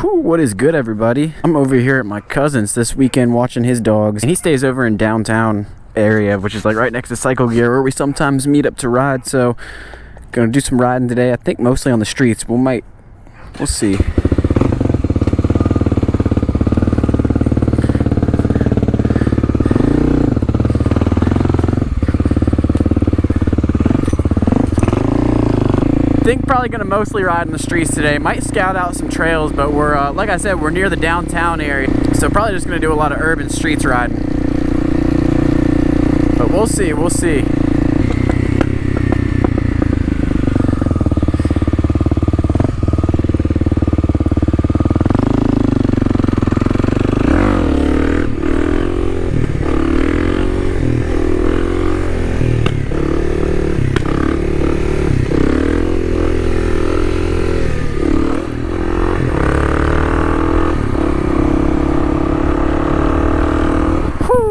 What is good, everybody? I'm over here at my cousin's this weekend watching his dogs, and he stays over in downtown area, which is like right next to Cycle Gear, where we sometimes meet up to ride. So gonna do some riding today. I think mostly on the streets. We'll see. I think probably gonna mostly ride in the streets today. Might scout out some trails, but we're like I said, we're near the downtown area, so probably just gonna do a lot of urban streets riding. But we'll see.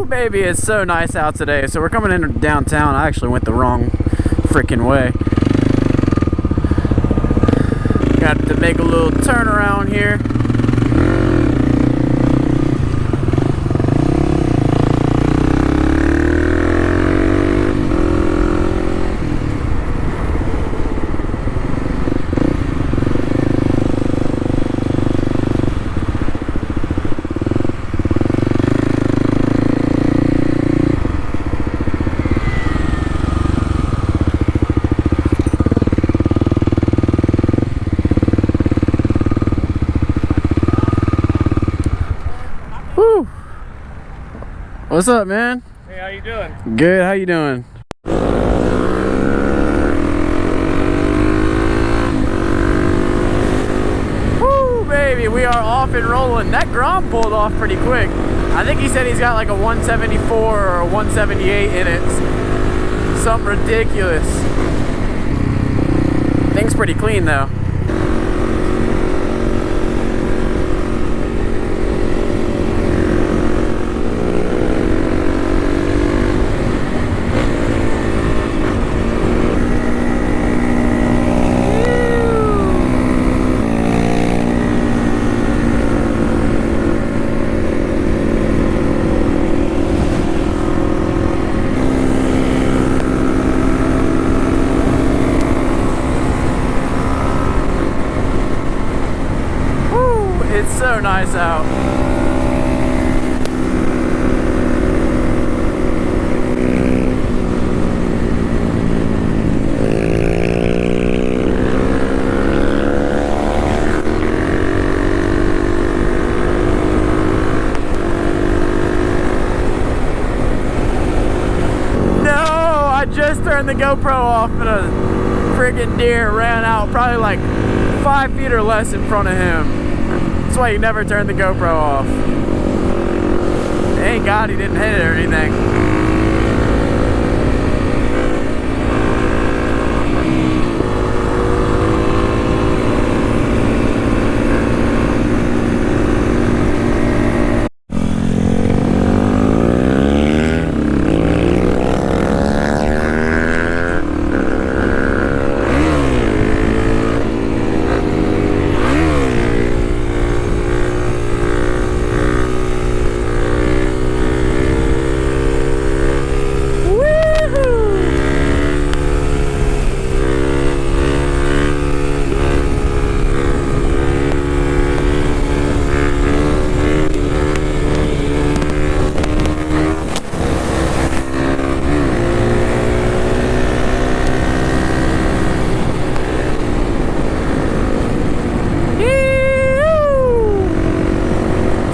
Baby, it's so nice out today. So we're coming into downtown. I actually went the wrong freaking way. Got to make a little turn around here. What's up, man? Hey, how you doing? Good, how you doing? Woo, baby, we are off and rolling. That Grom pulled off pretty quick. I think he said he's got like a 174 or a 178 in it. Something ridiculous. Thing's pretty clean though. It's so nice out. No, I just turned the GoPro off and a friggin' deer ran out probably like 5 feet or less in front of him. That's why you never turn the GoPro off. Thank God he didn't hit it or anything.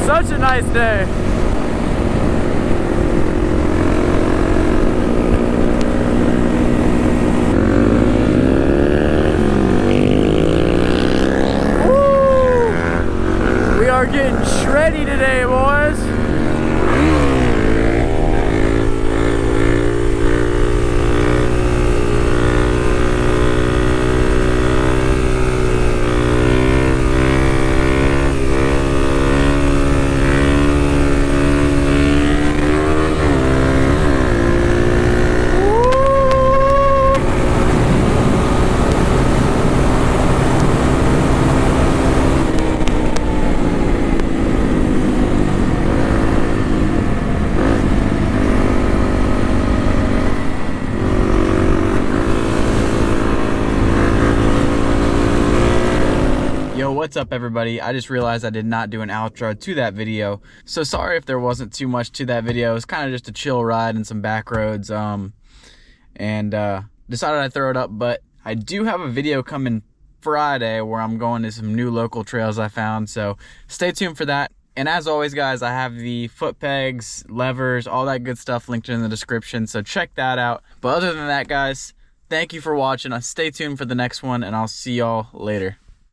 Such a nice day. Woo! We are getting shreddy today, boys. what's up everybody? I just realized I did not do an outro to that video, so sorry if there wasn't too much to that video. It was kind of just a chill ride and some back roads, and decided I'd throw it up. But I do have a video coming Friday where I'm going to some new local trails I found, so stay tuned for that. And as always guys, I have the foot pegs, levers, all that good stuff linked in the description, so check that out. But other than that guys, thank you for watching. Stay tuned for the next one, and I'll see y'all later.